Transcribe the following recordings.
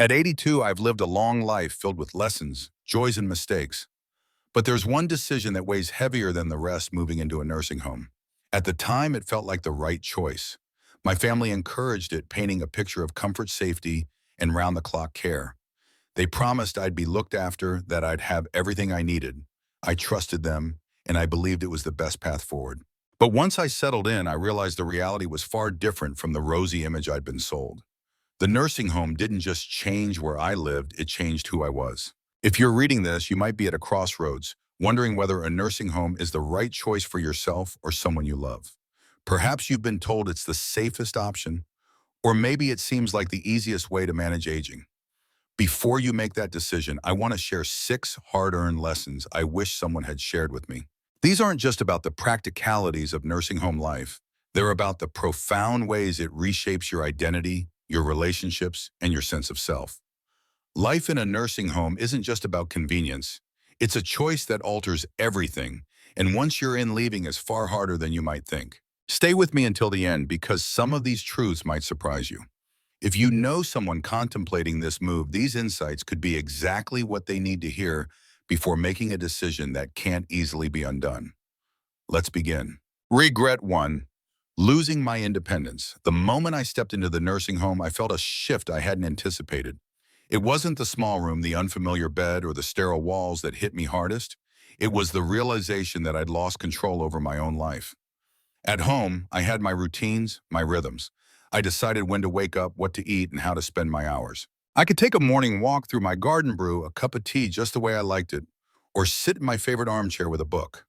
At 82, I've lived a long life filled with lessons, joys, and mistakes. But there's one decision that weighs heavier than the rest moving into a nursing home. At the time, it felt like the right choice. My family encouraged it, painting a picture of comfort, safety, and round-the-clock care. They promised I'd be looked after, that I'd have everything I needed. I trusted them, and I believed it was the best path forward. But once I settled in, I realized the reality was far different from the rosy image I'd been sold. The nursing home didn't just change where I lived, it changed who I was. If you're reading this, you might be at a crossroads, wondering whether a nursing home is the right choice for yourself or someone you love. Perhaps you've been told it's the safest option, or maybe it seems like the easiest way to manage aging. Before you make that decision, I want to share 6 hard-earned lessons I wish someone had shared with me. These aren't just about the practicalities of nursing home life. They're about the profound ways it reshapes your identity, your relationships, and your sense of self. Life in a nursing home isn't just about convenience. It's a choice that alters everything, and once you're in, leaving is far harder than you might think. Stay with me until the end because some of these truths might surprise you. If you know someone contemplating this move, these insights could be exactly what they need to hear before making a decision that can't easily be undone. Let's begin. Regret 1. Losing my independence. The moment I stepped into the nursing home, I felt a shift I hadn't anticipated. It wasn't the small room, the unfamiliar bed, or the sterile walls that hit me hardest. It was the realization that I'd lost control over my own life. At home, I had my routines, my rhythms. I decided when to wake up, what to eat, and how to spend my hours. I could take a morning walk through my garden, brew a cup of tea just the way I liked it, or sit in my favorite armchair with a book.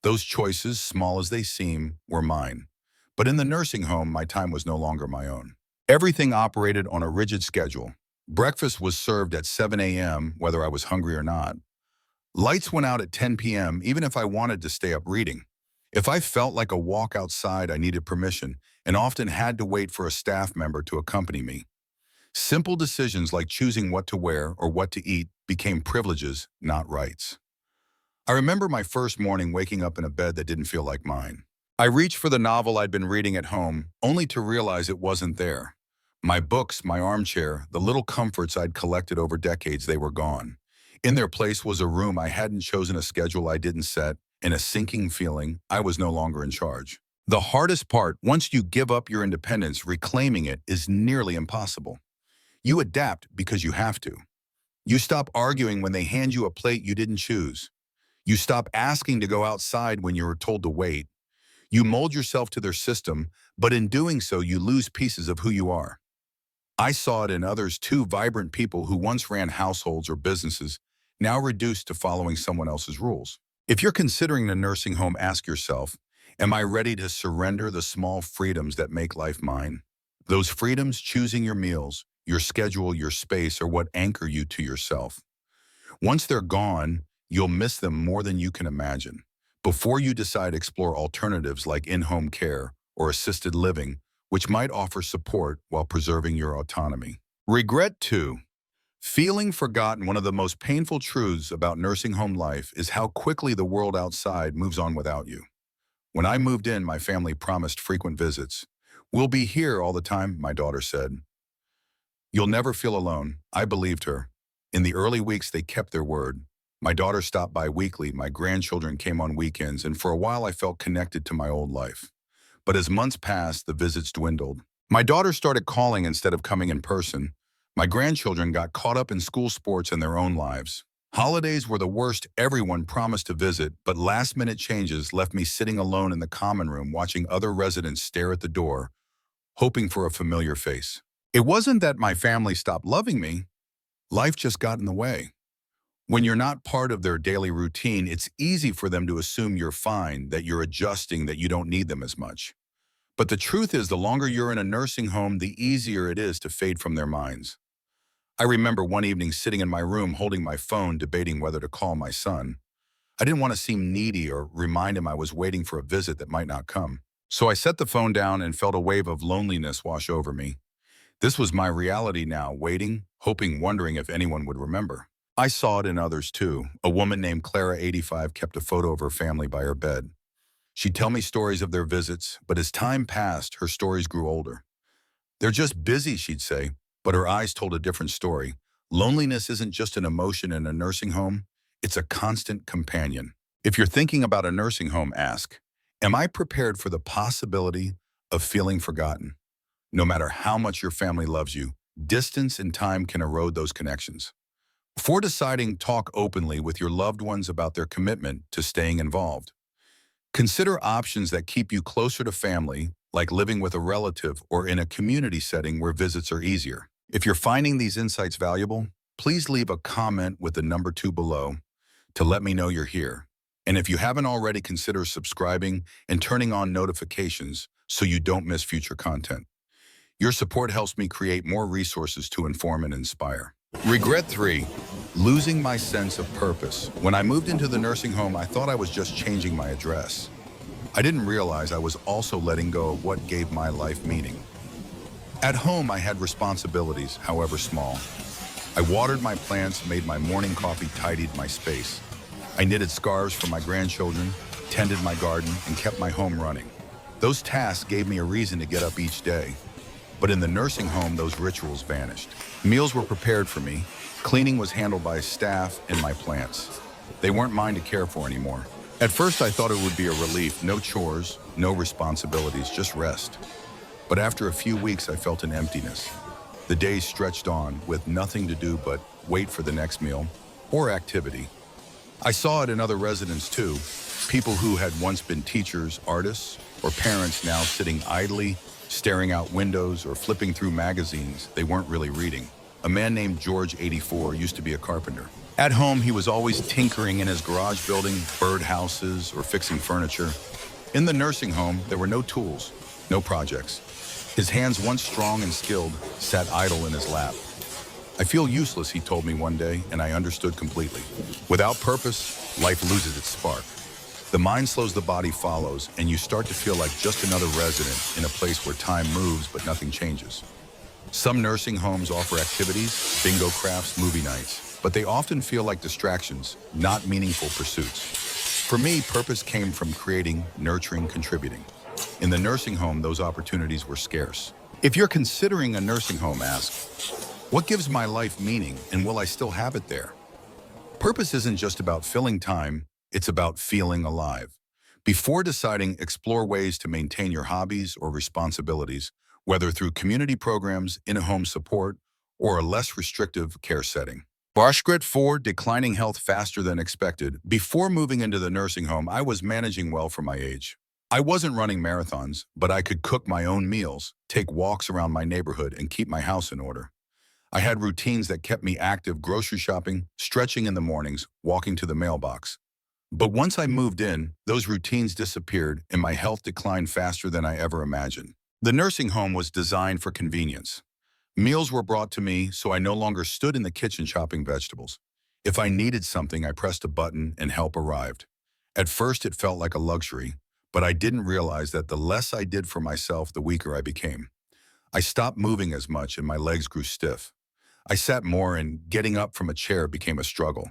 Those choices, small as they seem, were mine. But in the nursing home, my time was no longer my own. Everything operated on a rigid schedule. Breakfast was served at 7 a.m., whether I was hungry or not. Lights went out at 10 p.m., even if I wanted to stay up reading. If I felt like a walk outside, I needed permission, and often had to wait for a staff member to accompany me. Simple decisions like choosing what to wear or what to eat became privileges, not rights. I remember my first morning waking up in a bed that didn't feel like mine. I reached for the novel I'd been reading at home, only to realize it wasn't there. My books, my armchair, the little comforts I'd collected over decades, they were gone. In their place was a room I hadn't chosen, a schedule I didn't set, and a sinking feeling I was no longer in charge. The hardest part, once you give up your independence, reclaiming it is nearly impossible. You adapt because you have to. You stop arguing when they hand you a plate you didn't choose. You stop asking to go outside when you were told to wait. You mold yourself to their system, but in doing so, you lose pieces of who you are. I saw it in others too, vibrant people who once ran households or businesses, now reduced to following someone else's rules. If you're considering a nursing home, ask yourself, am I ready to surrender the small freedoms that make life mine? Those freedoms, choosing your meals, your schedule, your space, are what anchor you to yourself. Once they're gone, you'll miss them more than you can imagine. Before you decide, explore alternatives like in-home care or assisted living, which might offer support while preserving your autonomy. Regret 2. Feeling forgotten. One of the most painful truths about nursing home life is how quickly the world outside moves on without you. When I moved in, my family promised frequent visits. "We'll be here all the time," my daughter said. "You'll never feel alone." I believed her. In the early weeks, they kept their word. My daughter stopped by weekly, my grandchildren came on weekends, and for a while I felt connected to my old life. But as months passed, the visits dwindled. My daughter started calling instead of coming in person. My grandchildren got caught up in school sports and their own lives. Holidays were the worst. Everyone promised to visit, but last-minute changes left me sitting alone in the common room watching other residents stare at the door, hoping for a familiar face. It wasn't that my family stopped loving me. Life just got in the way. When you're not part of their daily routine, it's easy for them to assume you're fine, that you're adjusting, that you don't need them as much. But the truth is, the longer you're in a nursing home, the easier it is to fade from their minds. I remember one evening sitting in my room holding my phone, debating whether to call my son. I didn't want to seem needy or remind him I was waiting for a visit that might not come. So I set the phone down and felt a wave of loneliness wash over me. This was my reality now, waiting, hoping, wondering if anyone would remember. I saw it in others too. A woman named Clara, 85, kept a photo of her family by her bed. She'd tell me stories of their visits, but as time passed, her stories grew older. "They're just busy," she'd say. But her eyes told a different story. Loneliness isn't just an emotion in a nursing home, it's a constant companion. If you're thinking about a nursing home, ask, am I prepared for the possibility of feeling forgotten? No matter how much your family loves you, distance and time can erode those connections. Before deciding, talk openly with your loved ones about their commitment to staying involved. Consider options that keep you closer to family, like living with a relative or in a community setting where visits are easier. If you're finding these insights valuable, please leave a comment with the number 2 below to let me know you're here. And if you haven't already, consider subscribing and turning on notifications so you don't miss future content. Your support helps me create more resources to inform and inspire. Regret 3, losing my sense of purpose. When I moved into the nursing home, I thought I was just changing my address. I didn't realize I was also letting go of what gave my life meaning. At home, I had responsibilities, however small. I watered my plants, made my morning coffee, tidied my space. I knitted scarves for my grandchildren, tended my garden, and kept my home running. Those tasks gave me a reason to get up each day. But in the nursing home, those rituals vanished. Meals were prepared for me. Cleaning was handled by staff and my plants. They weren't mine to care for anymore. At first, I thought it would be a relief. No chores, no responsibilities, just rest. But after a few weeks, I felt an emptiness. The days stretched on with nothing to do but wait for the next meal or activity. I saw it in other residents too. People who had once been teachers, artists, or parents now sitting idly, staring out windows or flipping through magazines they weren't really reading. A man named George, 84, used to be a carpenter. At home, he was always tinkering in his garage, building birdhouses or fixing furniture. In the nursing home, there were no tools, no projects. His hands, once strong and skilled, sat idle in his lap. I feel useless, he told me one day, and I understood completely. Without purpose, life loses its spark. The mind slows, the body follows, and you start to feel like just another resident in a place where time moves but nothing changes. Some nursing homes offer activities, bingo crafts, movie nights, but they often feel like distractions, not meaningful pursuits. For me, purpose came from creating, nurturing, contributing. In the nursing home, those opportunities were scarce. If you're considering a nursing home, ask, what gives my life meaning, and will I still have it there? Purpose isn't just about filling time, it's about feeling alive. Before deciding, explore ways to maintain your hobbies or responsibilities, whether through community programs, in-home support, or a less restrictive care setting. Brochure 4, declining health faster than expected. Before moving into the nursing home, I was managing well for my age. I wasn't running marathons, but I could cook my own meals, take walks around my neighborhood, and keep my house in order. I had routines that kept me active: grocery shopping, stretching in the mornings, walking to the mailbox. But once I moved in, those routines disappeared and my health declined faster than I ever imagined. The nursing home was designed for convenience. Meals were brought to me, so I no longer stood in the kitchen chopping vegetables. If I needed something, I pressed a button and help arrived. At first, it felt like a luxury, but I didn't realize that the less I did for myself, the weaker I became. I stopped moving as much and my legs grew stiff. I sat more and getting up from a chair became a struggle.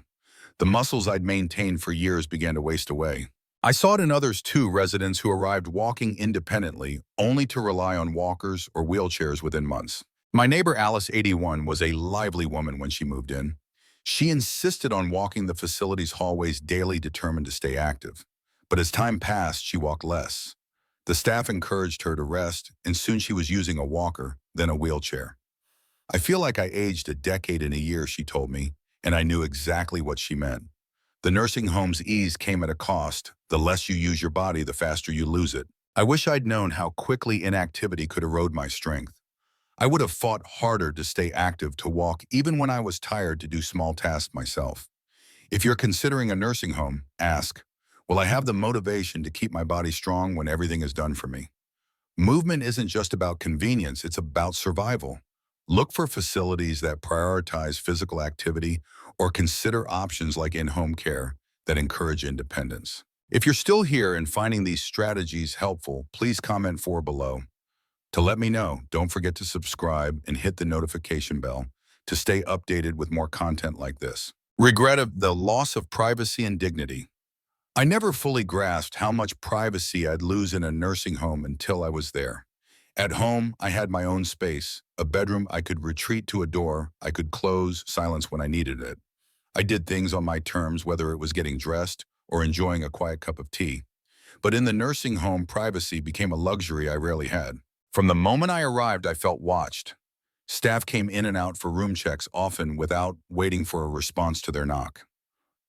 The muscles I'd maintained for years began to waste away. I saw it in others too, residents who arrived walking independently, only to rely on walkers or wheelchairs within months. My neighbor Alice, 81, was a lively woman when she moved in. She insisted on walking the facility's hallways daily, determined to stay active. But as time passed, she walked less. The staff encouraged her to rest, and soon she was using a walker, then a wheelchair. I feel like I aged a decade in a year, she told me, and I knew exactly what she meant. The nursing home's ease came at a cost. The less you use your body, the faster you lose it. I wish I'd known how quickly inactivity could erode my strength. I would have fought harder to stay active, to walk even when I was tired, to do small tasks myself. If you're considering a nursing home, ask, will I have the motivation to keep my body strong when everything is done for me? Movement isn't just about convenience, it's about survival. Look for facilities that prioritize physical activity or consider options like in-home care that encourage independence. If you're still here and finding these strategies helpful, please comment 4 below. To let me know, don't forget to subscribe and hit the notification bell to stay updated with more content like this. Regret of the loss of privacy and dignity. I never fully grasped how much privacy I'd lose in a nursing home until I was there. At home, I had my own space, a bedroom I could retreat to, a door I could close, silence when I needed it. I did things on my terms, whether it was getting dressed or enjoying a quiet cup of tea. But in the nursing home, privacy became a luxury I rarely had. From the moment I arrived, I felt watched. Staff came in and out for room checks, often without waiting for a response to their knock.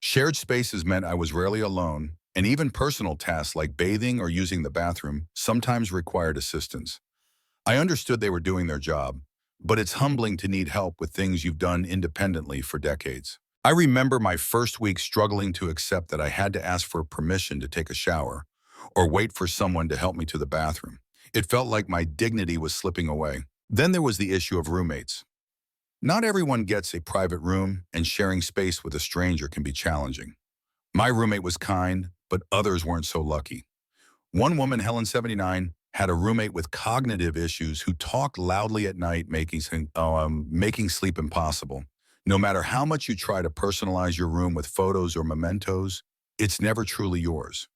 Shared spaces meant I was rarely alone, and even personal tasks like bathing or using the bathroom sometimes required assistance. I understood they were doing their job, but it's humbling to need help with things you've done independently for decades. I remember my first week struggling to accept that I had to ask for permission to take a shower or wait for someone to help me to the bathroom. It felt like my dignity was slipping away. Then there was the issue of roommates. Not everyone gets a private room, and sharing space with a stranger can be challenging. My roommate was kind, but others weren't so lucky. One woman, Helen 79, had a roommate with cognitive issues who talked loudly at night, making sleep impossible. No matter how much you try to personalize your room with photos or mementos, it's never truly yours.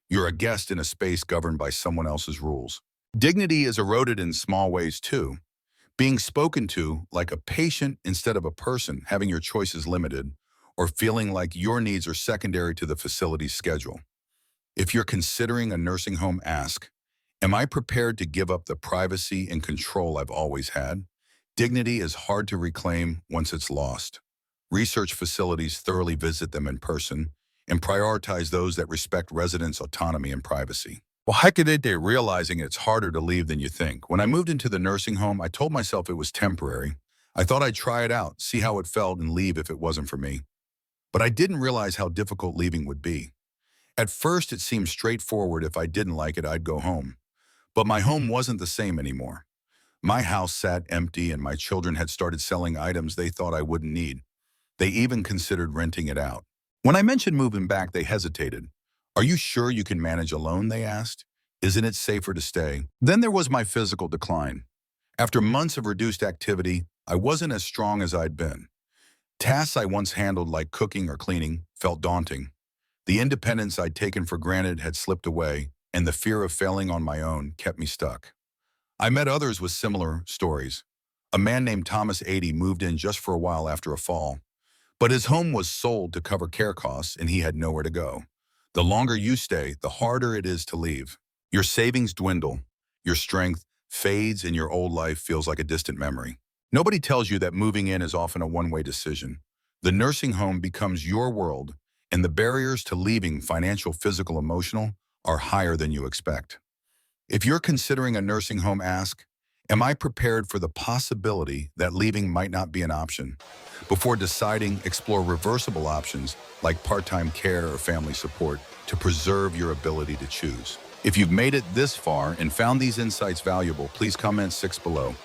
You're a guest in a space governed by someone else's rules. Dignity is eroded in small ways too. Being spoken to like a patient instead of a person, having your choices limited, or feeling like your needs are secondary to the facility's schedule. If you're considering a nursing home, ask, am I prepared to give up the privacy and control I've always had? Dignity is hard to reclaim once it's lost. Research facilities thoroughly, visit them in person, and prioritize those that respect residents' autonomy and privacy. Well, heck of it, they're realizing it's harder to leave than you think. When I moved into the nursing home, I told myself it was temporary. I thought I'd try it out, see how it felt, and leave if it wasn't for me. But I didn't realize how difficult leaving would be. At first, it seemed straightforward. If I didn't like it, I'd go home. But my home wasn't the same anymore. My house sat empty, and my children had started selling items they thought I wouldn't need. They even considered renting it out. When I mentioned moving back, they hesitated. Are you sure you can manage alone, they asked. Isn't it safer to stay? Then there was my physical decline. After months of reduced activity, I wasn't as strong as I'd been. Tasks I once handled, like cooking or cleaning, felt daunting. The independence I'd taken for granted had slipped away, and the fear of failing on my own kept me stuck. I met others with similar stories. A man named Thomas, 80, moved in just for a while after a fall. But his home was sold to cover care costs, and he had nowhere to go. The longer you stay, the harder it is to leave. Your savings dwindle, your strength fades, and your old life feels like a distant memory. Nobody tells you that moving in is often a one-way decision. The nursing home becomes your world, and the barriers to leaving, financial, physical, emotional, are higher than you expect. If you're considering a nursing home, ask, am I prepared for the possibility that leaving might not be an option? Before deciding, explore reversible options like part-time care or family support to preserve your ability to choose. If you've made it this far and found these insights valuable, please comment 6 below.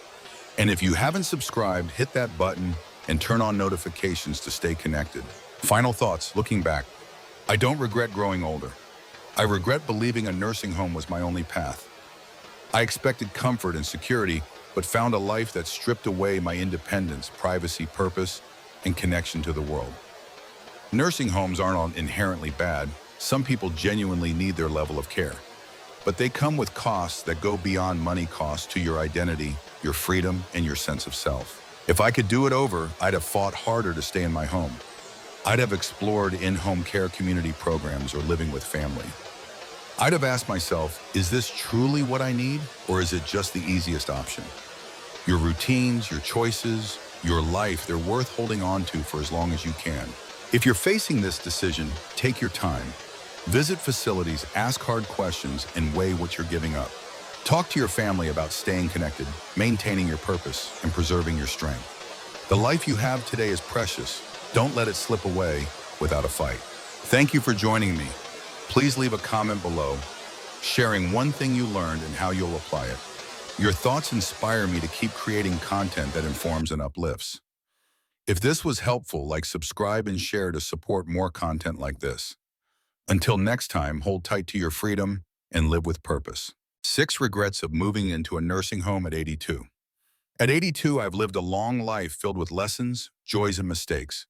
And if you haven't subscribed, hit that button and turn on notifications to stay connected. Final thoughts, looking back. I don't regret growing older. I regret believing a nursing home was my only path. I expected comfort and security, but found a life that stripped away my independence, privacy, purpose, and connection to the world. Nursing homes aren't inherently bad. Some people genuinely need their level of care. But they come with costs that go beyond money costs to your identity, your freedom, and your sense of self. If I could do it over, I'd have fought harder to stay in my home. I'd have explored in-home care community programs or living with family. I'd have asked myself, is this truly what I need, or is it just the easiest option? Your routines, your choices, your life, they're worth holding on to for as long as you can. If you're facing this decision, take your time. Visit facilities, ask hard questions, and weigh what you're giving up. Talk to your family about staying connected, maintaining your purpose, and preserving your strength. The life you have today is precious. Don't let it slip away without a fight. Thank you for joining me. Please leave a comment below, sharing one thing you learned and how you'll apply it. Your thoughts inspire me to keep creating content that informs and uplifts. If this was helpful, like, subscribe, and share to support more content like this. Until next time, hold tight to your freedom and live with purpose. 6 regrets of moving into a nursing home at 82. At 82, I've lived a long life filled with lessons, joys, and mistakes.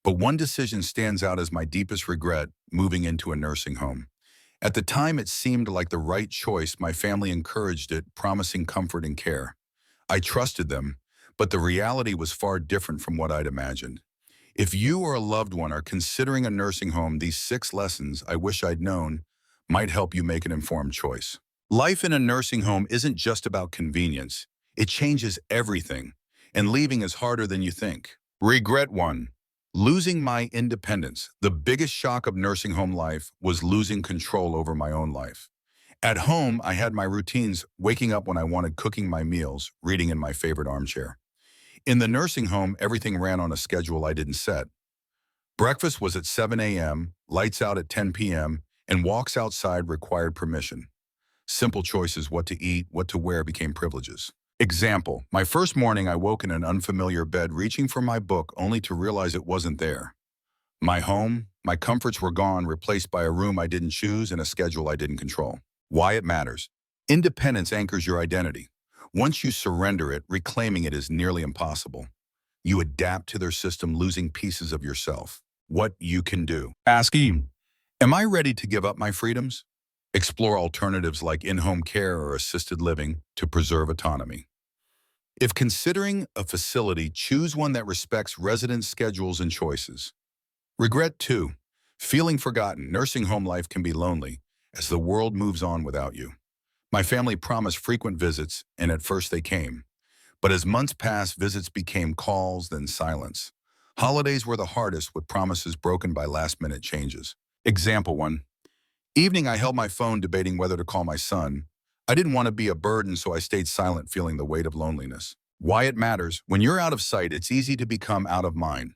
But one decision stands out as my deepest regret: moving into a nursing home. At the time, it seemed like the right choice. My family encouraged it, promising comfort and care. I trusted them, but the reality was far different from what I'd imagined. If you or a loved one are considering a nursing home, these 6 lessons I wish I'd known might help you make an informed choice. Life in a nursing home isn't just about convenience. It changes everything, and leaving is harder than you think. Regret 1. Losing my independence. The biggest shock of nursing home life was losing control over my own life. At home, I had my routines, waking up when I wanted, cooking my meals, reading in my favorite armchair. In the nursing home, everything ran on a schedule I didn't set. Breakfast was at 7 a.m., lights out at 10 p.m., and walks outside required permission. Simple choices, what to eat, what to wear, became privileges. Example, my first morning I woke in an unfamiliar bed reaching for my book only to realize it wasn't there. My home, my comforts were gone, replaced by a room I didn't choose and a schedule I didn't control. Why it matters. Independence anchors your identity. Once you surrender it, reclaiming it is nearly impossible. You adapt to their system, losing pieces of yourself. What you can do. Asking, am I ready to give up my freedoms? Explore alternatives like in-home care or assisted living to preserve autonomy. If considering a facility, choose one that respects resident schedules and choices. Regret 2. Feeling forgotten. Nursing home life can be lonely as the world moves on without you. My family promised frequent visits, and at first they came. But as months passed, visits became calls, then silence. Holidays were the hardest, with promises broken by last-minute changes. Example 1. Evening, I held my phone debating whether to call my son. I didn't want to be a burden, so I stayed silent, feeling the weight of loneliness. Why it matters. When you're out of sight, it's easy to become out of mind.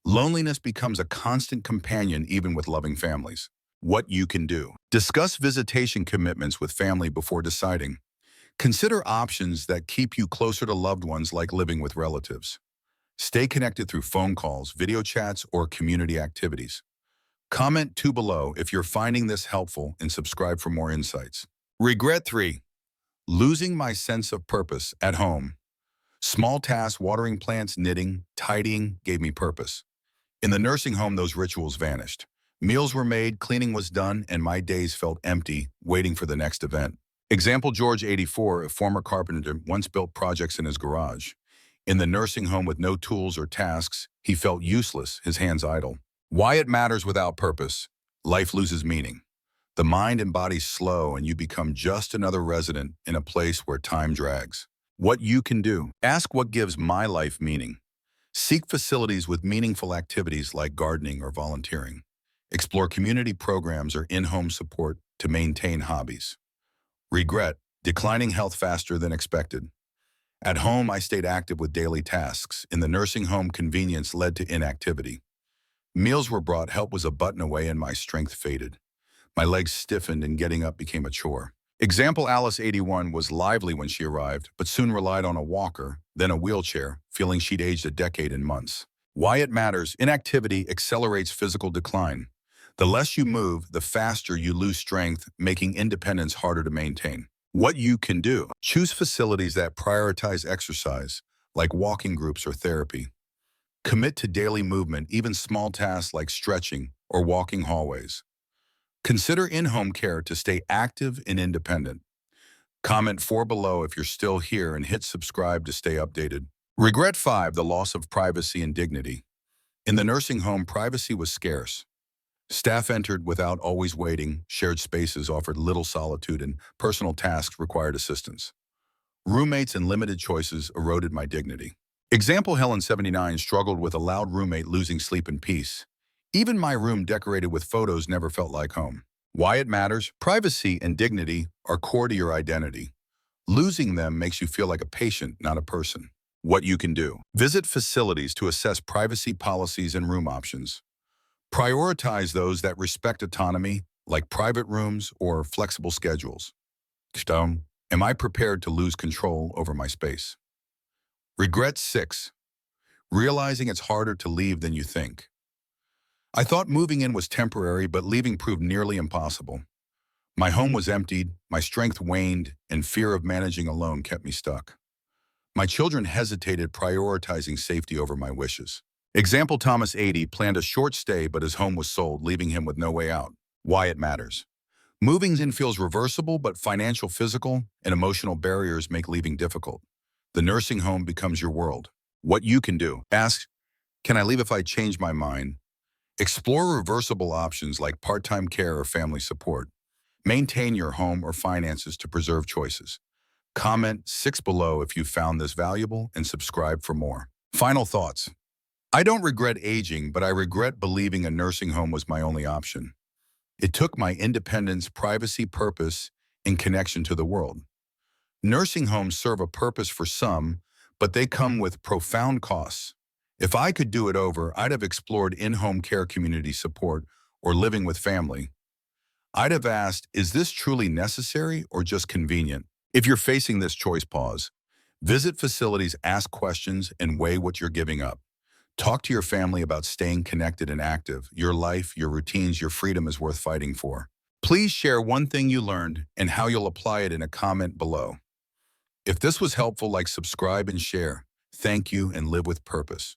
Loneliness becomes a constant companion even with loving families. What you can do. Discuss visitation commitments with family before deciding. Consider options that keep you closer to loved ones, like living with relatives. Stay connected through phone calls, video chats, or community activities. Comment 2 below if you're finding this helpful and subscribe for more insights. Regret 3. Losing my sense of purpose at home. Small tasks, watering plants, knitting, tidying, gave me purpose. In the nursing home, those rituals vanished. Meals were made, cleaning was done, and my days felt empty, waiting for the next event. Example, George, 84, a former carpenter, once built projects in his garage. In the nursing home with no tools or tasks, he felt useless, his hands idle. Why it matters. Without purpose, life loses meaning. The mind and body slow, and you become just another resident in a place where time drags. What you can do. Ask, what gives my life meaning? Seek facilities with meaningful activities like gardening or volunteering. Explore community programs or in-home support to maintain hobbies. Regret. Declining health faster than expected. At home, I stayed active with daily tasks. In the nursing home, convenience led to inactivity. Meals were brought, help was a button away, and my strength faded. My legs stiffened and getting up became a chore. Example, Alice, 81, was lively when she arrived, but soon relied on a walker, then a wheelchair, feeling she'd aged a decade in months. Why it matters. Inactivity accelerates physical decline. The less you move, the faster you lose strength, making independence harder to maintain. What you can do. Choose facilities that prioritize exercise, like walking groups or therapy. Commit to daily movement, even small tasks like stretching or walking hallways. Consider in-home care to stay active and independent. Comment 4 below if you're still here and hit subscribe to stay updated. Regret 5, the loss of privacy and dignity. In the nursing home, privacy was scarce. Staff entered without always waiting, shared spaces offered little solitude, and personal tasks required assistance. Roommates and limited choices eroded my dignity. Example, Helen, 79, struggled with a loud roommate, losing sleep and peace. Even my room decorated with photos never felt like home. Why it matters. Privacy and dignity are core to your identity. Losing them makes you feel like a patient, not a person. What you can do. Visit facilities to assess privacy policies and room options. Prioritize those that respect autonomy, like private rooms or flexible schedules. Am I prepared to lose control over my space? Regret 6. Realizing it's harder to leave than you think. I thought moving in was temporary, but leaving proved nearly impossible. My home was emptied, my strength waned, and fear of managing alone kept me stuck. My children hesitated, prioritizing safety over my wishes. Example, Thomas, 80, planned a short stay, but his home was sold, leaving him with no way out. Why it matters. Moving in feels reversible, but financial, physical, and emotional barriers make leaving difficult. The nursing home becomes your world. What you can do. Ask, can I leave if I change my mind? Explore reversible options like part-time care or family support. Maintain your home or finances to preserve choices. Comment 6 below if you found this valuable and subscribe for more. Final thoughts. I don't regret aging, but I regret believing a nursing home was my only option. It took my independence, privacy, purpose, and connection to the world. Nursing homes serve a purpose for some, but they come with profound costs. If I could do it over, I'd have explored in-home care, community support, or living with family. I'd have asked, is this truly necessary or just convenient? If you're facing this choice, pause. Visit facilities, ask questions, and weigh what you're giving up. Talk to your family about staying connected and active. Your life, your routines, your freedom is worth fighting for. Please share one thing you learned and how you'll apply it in a comment below. If this was helpful, like, subscribe, and share. Thank you, and live with purpose.